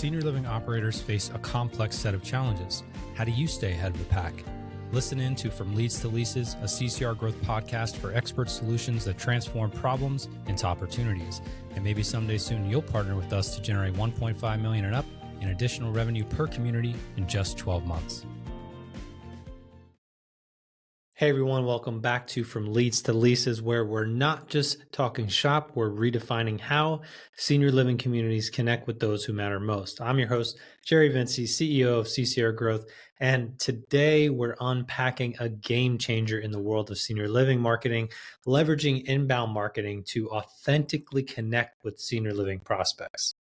Senior living operators face a complex set of challenges. How do you stay ahead of the pack? Listen in to From Leads to Leases, a CCR Growth podcast for expert solutions that transform problems into opportunities. And maybe someday soon you'll partner with us to generate $1.5 million and up in additional revenue per community in just 12 months. Hey everyone, welcome back to From Leads to Leases, where we're not just talking shop, we're redefining how senior living communities connect with those who matter most. I'm your host, Jerry Vinci, CEO of CCR Growth, and today we're unpacking a game changer in the world of senior living marketing, leveraging inbound marketing to authentically connect with senior living prospects.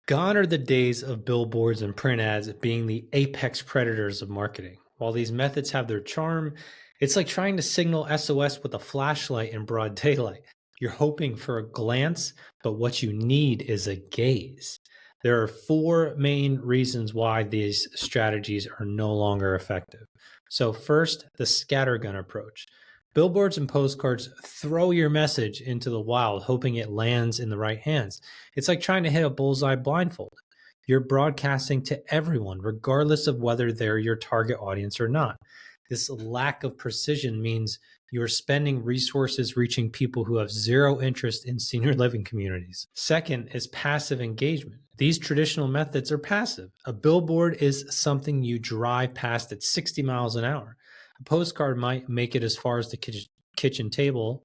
Gone are the days of billboards and print ads being the apex predators of marketing. While these methods have their charm, it's like trying to signal SOS with a flashlight in broad daylight. You're hoping for a glance, but what you need is a gaze. There are four main reasons why these strategies are no longer effective. So first, the scattergun approach. Billboards and postcards throw your message into the wild, hoping it lands in the right hands. It's like trying to hit a bullseye blindfolded. You're broadcasting to everyone, regardless of whether they're your target audience or not. This lack of precision means you're spending resources reaching people who have zero interest in senior living communities. Second is passive engagement. These traditional methods are passive. A billboard is something you drive past at 60 miles an hour. A postcard might make it as far as the kitchen table.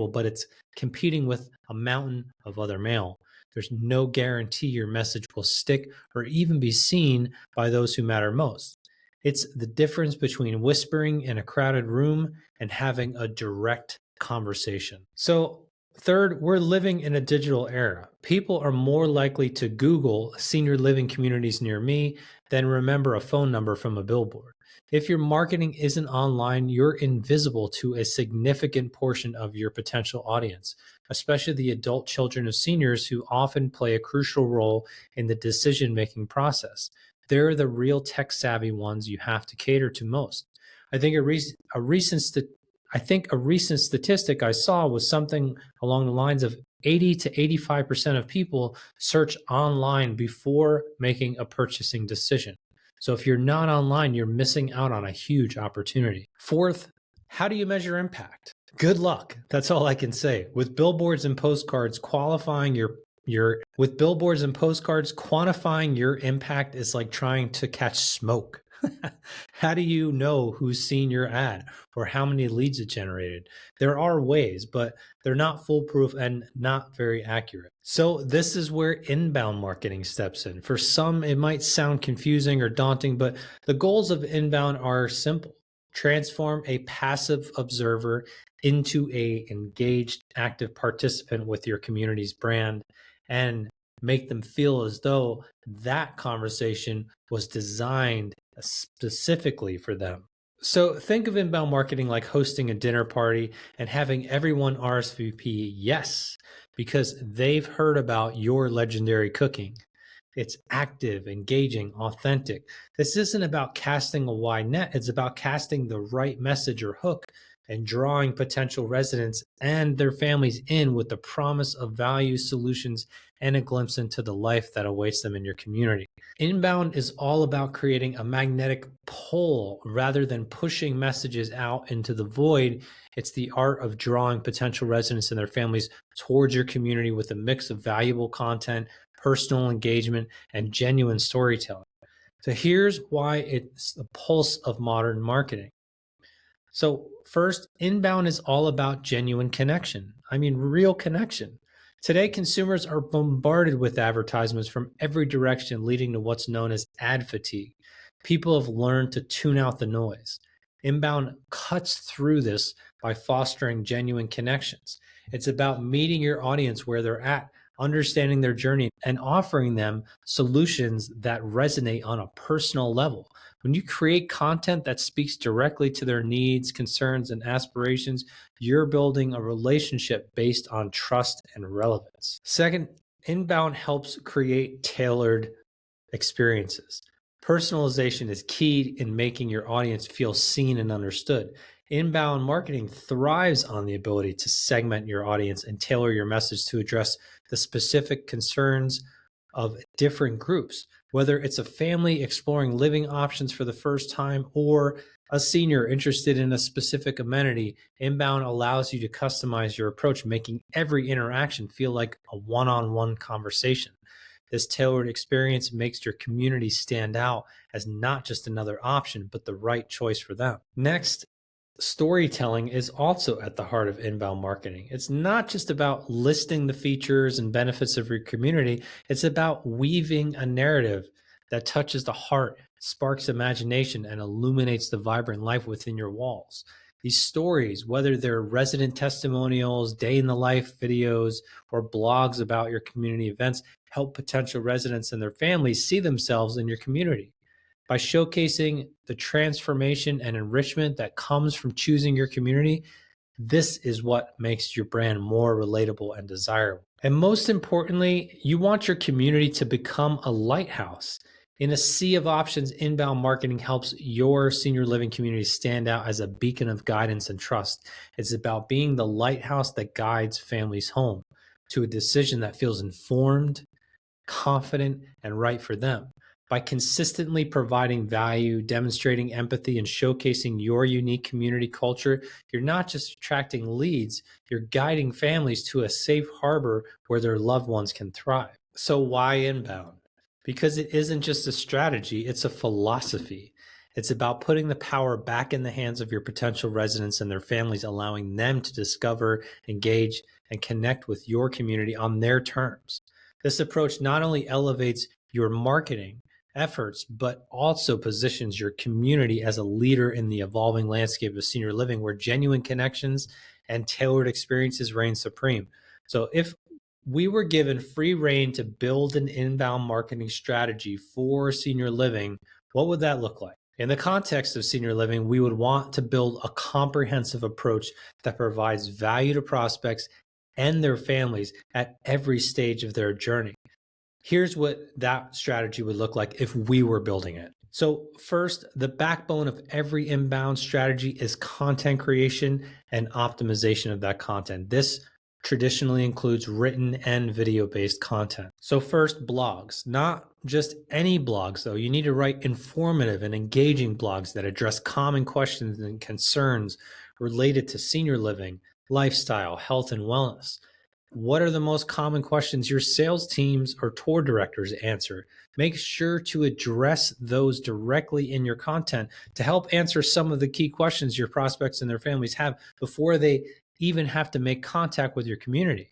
But it's competing with a mountain of other mail. There's no guarantee your message will stick or even be seen by those who matter most. It's the difference between whispering in a crowded room and having a direct conversation. So third, we're living in a digital era. People are more likely to Google senior living communities near me than remember a phone number from a billboard. If your marketing isn't online, you're invisible to a significant portion of your potential audience, especially the adult children of seniors who often play a crucial role in the decision-making process. They're the real tech-savvy ones you have to cater to most. I think a recent statistic I saw was something along the lines of 80 to 85% of people search online before making a purchasing decision. So if you're not online, you're missing out on a huge opportunity. Fourth, how do you measure impact? Good luck. That's all I can say. With billboards and postcards, quantifying your impact is like trying to catch smoke. How do you know who's seen your ad or how many leads it generated? There are ways, but they're not foolproof and not very accurate. So this is where inbound marketing steps in. For some, it might sound confusing or daunting, but the goals of inbound are simple. Transform a passive observer into an engaged, active participant with your community's brand and make them feel as though that conversation was designed specifically for them. So think of inbound marketing like hosting a dinner party and having everyone RSVP yes, because they've heard about your legendary cooking. It's active, engaging, authentic. This isn't about casting a wide net. It's about casting the right message or hook and drawing potential residents and their families in with the promise of value, solutions, and a glimpse into the life that awaits them in your community. Inbound is all about creating a magnetic pull rather than pushing messages out into the void. It's the art of drawing potential residents and their families towards your community with a mix of valuable content, personal engagement, and genuine storytelling. So here's why it's the pulse of modern marketing. So first, inbound is all about genuine connection. I mean, real connection. Today, consumers are bombarded with advertisements from every direction, leading to what's known as ad fatigue. People have learned to tune out the noise. Inbound cuts through this by fostering genuine connections. It's about meeting your audience where they're at, understanding their journey, and offering them solutions that resonate on a personal level. When you create content that speaks directly to their needs, concerns, and aspirations, you're building a relationship based on trust and relevance. Second, inbound helps create tailored experiences. Personalization is key in making your audience feel seen and understood. Inbound marketing thrives on the ability to segment your audience and tailor your message to address the specific concerns of different groups, whether it's a family exploring living options for the first time or a senior interested in a specific amenity. Inbound allows you to customize your approach, making every interaction feel like a one-on-one conversation. This tailored experience makes your community stand out as not just another option, but the right choice for them. Next, storytelling is also at the heart of inbound marketing. It's not just about listing the features and benefits of your community, it's about weaving a narrative that touches the heart, sparks imagination, and illuminates the vibrant life within your walls. These stories, whether they're resident testimonials, day in the life videos, or blogs about your community events, help potential residents and their families see themselves in your community. By showcasing the transformation and enrichment that comes from choosing your community, this is what makes your brand more relatable and desirable. And most importantly, you want your community to become a lighthouse. In a sea of options, inbound marketing helps your senior living community stand out as a beacon of guidance and trust. It's about being the lighthouse that guides families home to a decision that feels informed, confident, and right for them. By consistently providing value, demonstrating empathy, and showcasing your unique community culture, you're not just attracting leads, you're guiding families to a safe harbor where their loved ones can thrive. So why inbound? Because it isn't just a strategy, it's a philosophy. It's about putting the power back in the hands of your potential residents and their families, allowing them to discover, engage, and connect with your community on their terms. This approach not only elevates your marketing efforts, but also positions your community as a leader in the evolving landscape of senior living where genuine connections and tailored experiences reign supreme. So if we were given free reign to build an inbound marketing strategy for senior living, what would that look like? In the context of senior living, we would want to build a comprehensive approach that provides value to prospects and their families at every stage of their journey. Here's what that strategy would look like if we were building it. So first, the backbone of every inbound strategy is content creation and optimization of that content. This traditionally includes written and video-based content. So first, blogs. Not just any blogs, though. You need to write informative and engaging blogs that address common questions and concerns related to senior living, lifestyle, health, and wellness. What are the most common questions your sales teams or tour directors answer? Make sure to address those directly in your content to help answer some of the key questions your prospects and their families have before they even have to make contact with your community.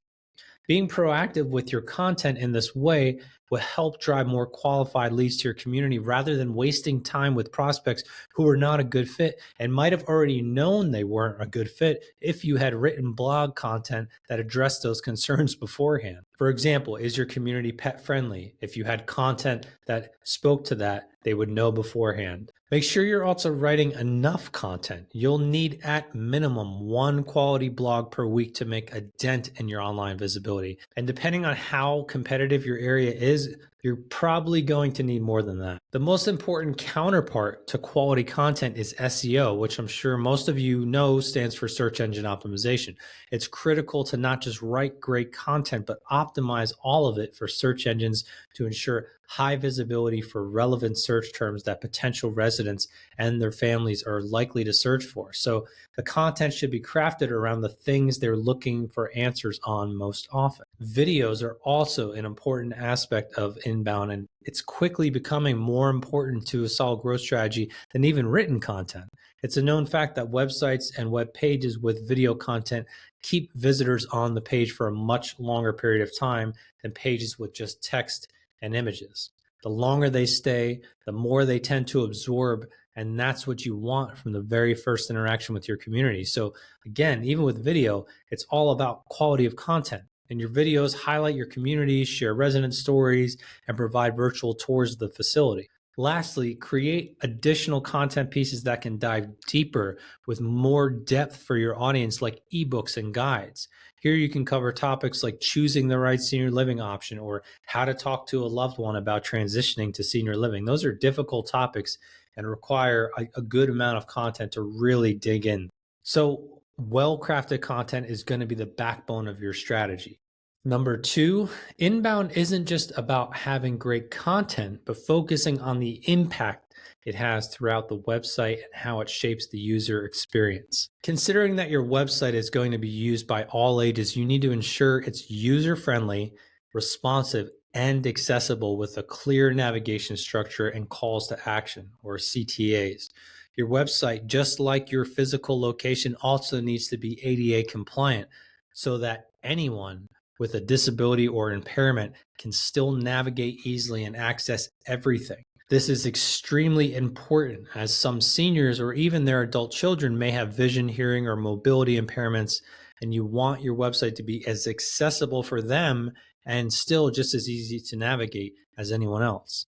Being proactive with your content in this way will help drive more qualified leads to your community rather than wasting time with prospects who are not a good fit and might have already known they weren't a good fit if you had written blog content that addressed those concerns beforehand. For example, is your community pet friendly? If you had content that spoke to that, they would know beforehand. Make sure you're also writing enough content. You'll need at minimum one quality blog per week to make a dent in your online visibility. And depending on how competitive your area is, you're probably going to need more than that. The most important counterpart to quality content is SEO, which I'm sure most of you know stands for search engine optimization. It's critical to not just write great content, but optimize all of it for search engines to ensure high visibility for relevant search terms that potential residents and their families are likely to search for. So the content should be crafted around the things they're looking for answers on most often. Videos are also an important aspect of inbound, and it's quickly becoming more important to a solid growth strategy than even written content. It's a known fact that websites and web pages with video content keep visitors on the page for a much longer period of time than pages with just text and images. The longer they stay, the more they tend to absorb, and that's what you want from the very first interaction with your community. So again, even with video, it's all about quality of content. And your videos highlight your community, share resident stories, and provide virtual tours of the facility. Lastly, create additional content pieces that can dive deeper with more depth for your audience, like ebooks and guides. Here you can cover topics like choosing the right senior living option or how to talk to a loved one about transitioning to senior living. Those are difficult topics and require a good amount of content to really dig in. So, well-crafted content is going to be the backbone of your strategy. Number two, inbound isn't just about having great content, but focusing on the impact it has throughout the website and how it shapes the user experience. Considering that your website is going to be used by all ages, you need to ensure it's user-friendly, responsive, and accessible with a clear navigation structure and calls to action, or CTAs. Your website, just like your physical location, also needs to be ADA compliant so that anyone with a disability or impairment can still navigate easily and access everything. This is extremely important as some seniors or even their adult children may have vision, hearing, or mobility impairments, and you want your website to be as accessible for them and still just as easy to navigate as anyone else.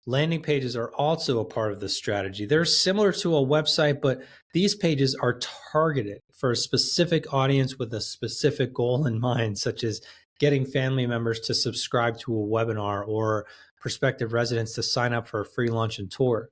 Landing pages are also a part of this strategy. They're similar to a website, but these pages are targeted for a specific audience with a specific goal in mind, such as getting family members to subscribe to a webinar or prospective residents to sign up for a free lunch and tour.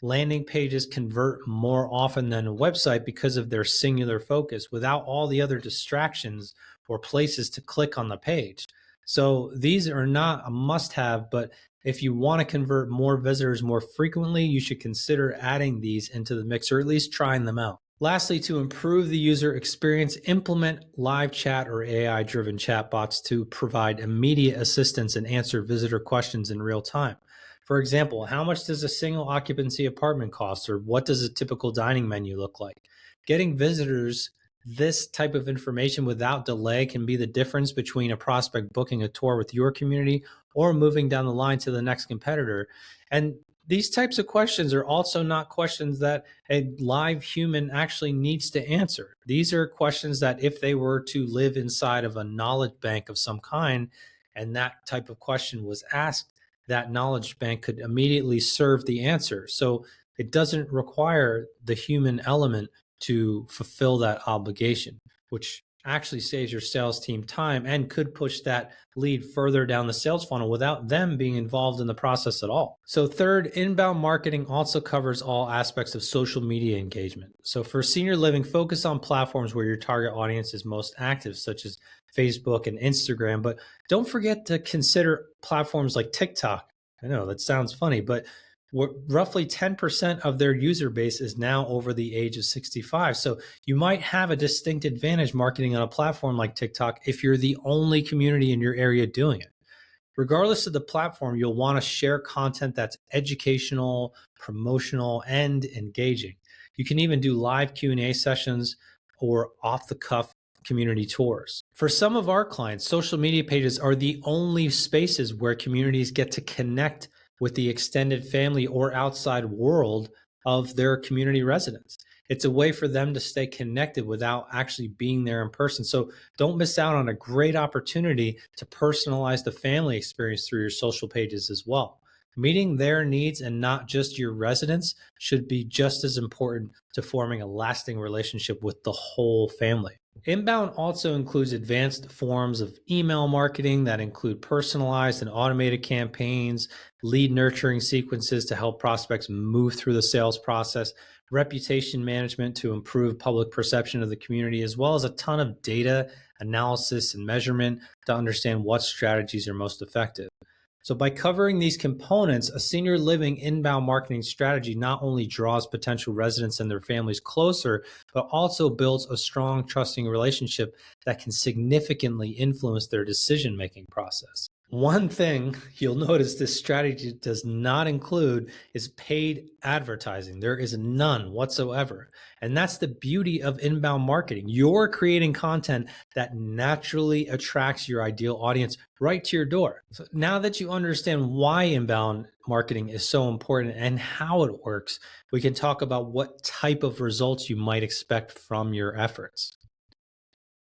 Landing pages convert more often than a website because of their singular focus without all the other distractions or places to click on the page. So these are not a must-have, but if you want to convert more visitors more frequently, you should consider adding these into the mix or at least trying them out. Lastly, to improve the user experience, implement live chat or AI-driven chatbots to provide immediate assistance and answer visitor questions in real time. For example, how much does a single occupancy apartment cost, or what does a typical dining menu look like? Getting visitors this type of information without delay can be the difference between a prospect booking a tour with your community or moving down the line to the next competitor. And these types of questions are also not questions that a live human actually needs to answer. These are questions that if they were to live inside of a knowledge bank of some kind, and that type of question was asked, that knowledge bank could immediately serve the answer. So it doesn't require the human element to fulfill that obligation, which actually saves your sales team time and could push that lead further down the sales funnel without them being involved in the process at all. So third, inbound marketing also covers all aspects of social media engagement. So for senior living, focus on platforms where your target audience is most active, such as Facebook and Instagram, but don't forget to consider platforms like TikTok. I know that sounds funny, but roughly 10% of their user base is now over the age of 65. So you might have a distinct advantage marketing on a platform like TikTok if you're the only community in your area doing it. Regardless of the platform, you'll want to share content that's educational, promotional, and engaging. You can even do live Q&A sessions or off-the-cuff community tours. For some of our clients, social media pages are the only spaces where communities get to connect with the extended family or outside world of their community residents. It's a way for them to stay connected without actually being there in person. So don't miss out on a great opportunity to personalize the family experience through your social pages as well. Meeting their needs and not just your residents should be just as important to forming a lasting relationship with the whole family. Inbound also includes advanced forms of email marketing that include personalized and automated campaigns, lead nurturing sequences to help prospects move through the sales process, reputation management to improve public perception of the community, as well as a ton of data analysis and measurement to understand what strategies are most effective. So by covering these components, a senior living inbound marketing strategy not only draws potential residents and their families closer, but also builds a strong, trusting relationship that can significantly influence their decision-making process. One thing you'll notice this strategy does not include is paid advertising. There is none whatsoever. And that's the beauty of inbound marketing. You're creating content that naturally attracts your ideal audience right to your door. So now that you understand why inbound marketing is so important and how it works, we can talk about what type of results you might expect from your efforts.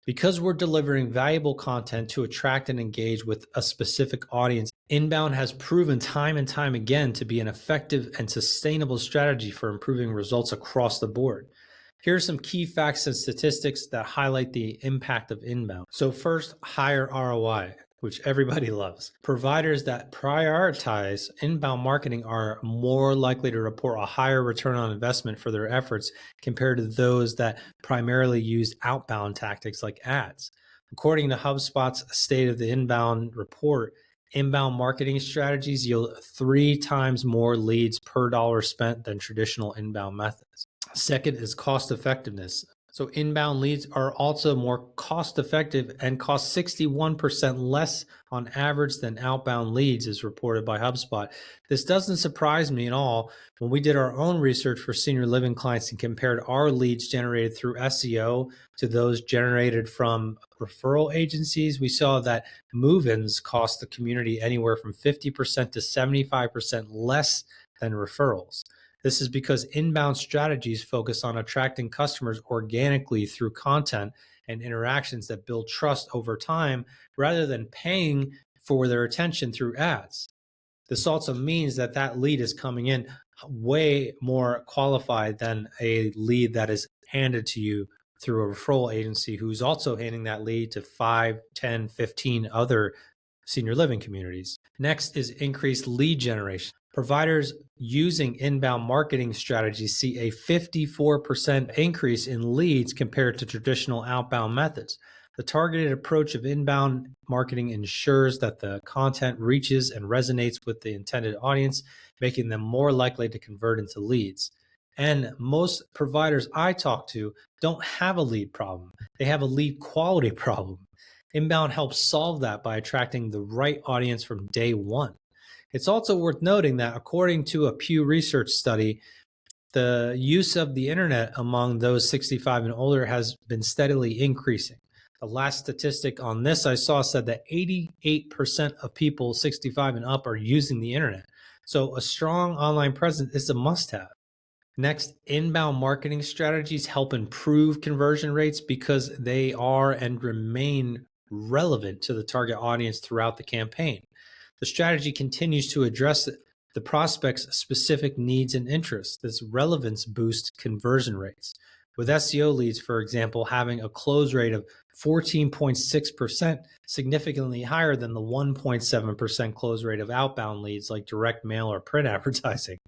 Because we're delivering valuable content to attract and engage with a specific audience, inbound has proven time and time again to be an effective and sustainable strategy for improving results across the board. Here are some key facts and statistics that highlight the impact of inbound. So first, higher ROI. which everybody loves. Providers that prioritize inbound marketing are more likely to report a higher return on investment for their efforts compared to those that primarily use outbound tactics like ads. According to HubSpot's State of the Inbound report, inbound marketing strategies yield 3 times more leads per dollar spent than traditional inbound methods. Second is cost effectiveness. So inbound leads are also more cost effective and cost 61% less on average than outbound leads, as reported by HubSpot. This doesn't surprise me at all. When we did our own research for senior living clients and compared our leads generated through SEO to those generated from referral agencies, we saw that move-ins cost the community anywhere from 50% to 75% less than referrals. This is because inbound strategies focus on attracting customers organically through content and interactions that build trust over time rather than paying for their attention through ads. This also means that that lead is coming in way more qualified than a lead that is handed to you through a referral agency who's also handing that lead to 5, 10, 15 other senior living communities. Next is increased lead generation. Providers using inbound marketing strategies see a 54% increase in leads compared to traditional outbound methods. The targeted approach of inbound marketing ensures that the content reaches and resonates with the intended audience, making them more likely to convert into leads. And most providers I talk to don't have a lead problem. They have a lead quality problem. Inbound helps solve that by attracting the right audience from day one. It's also worth noting that according to a Pew Research study, the use of the internet among those 65 and older has been steadily increasing. The last statistic on this I saw said that 88% of people 65 and up are using the internet. So a strong online presence is a must-have. Next, inbound marketing strategies help improve conversion rates because they are and remain relevant to the target audience throughout the campaign. The strategy continues to address the prospect's specific needs and interests. This relevance boosts conversion rates. With SEO leads, for example, having a close rate of 14.6%, significantly higher than the 1.7% close rate of outbound leads like direct mail or print advertising.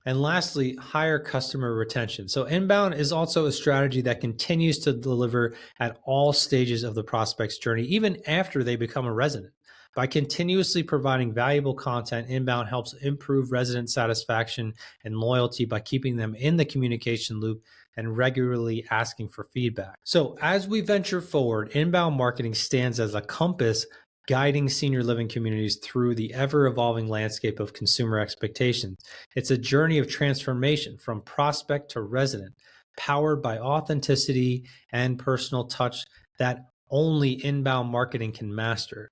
And lastly, higher customer retention. So inbound is also a strategy that continues to deliver at all stages of the prospect's journey, even after they become a resident. By continuously providing valuable content, inbound helps improve resident satisfaction and loyalty by keeping them in the communication loop and regularly asking for feedback. So as we venture forward, inbound marketing stands as a compass guiding senior living communities through the ever-evolving landscape of consumer expectations. It's a journey of transformation from prospect to resident, powered by authenticity and personal touch that only inbound marketing can master.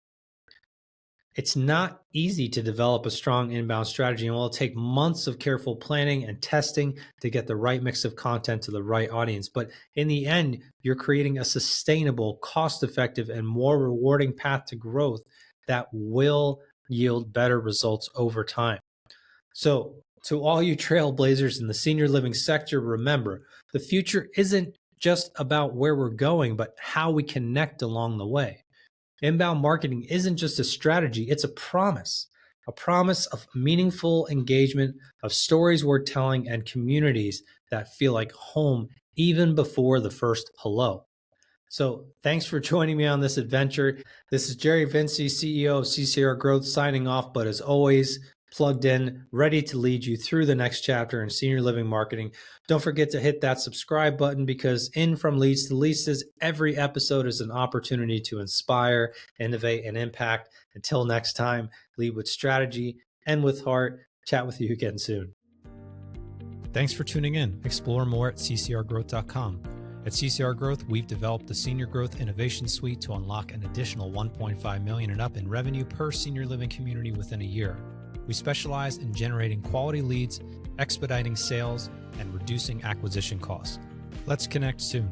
It's not easy to develop a strong inbound strategy, and will take months of careful planning and testing to get the right mix of content to the right audience. But in the end, you're creating a sustainable, cost-effective, and more rewarding path to growth that will yield better results over time. So to all you trailblazers in the senior living sector, remember, the future isn't just about where we're going, but how we connect along the way. Inbound marketing isn't just a strategy, it's a promise of meaningful engagement, of stories worth telling, and communities that feel like home even before the first hello. So thanks for joining me on this adventure. This is Jerry Vinci, CEO of CCR Growth, signing off, but as always, plugged in, ready to lead you through the next chapter in senior living marketing. Don't forget to hit that subscribe button, because in From Leads to Leases, every episode is an opportunity to inspire, innovate, and impact. Until next time, lead with strategy and with heart. Chat with you again soon. Thanks for tuning in. Explore more at ccrgrowth.com. At CCR Growth, we've developed the Senior Growth Innovation Suite to unlock an additional $1.5 million and up in revenue per senior living community within a year. We specialize in generating quality leads, expediting sales, and reducing acquisition costs. Let's connect soon.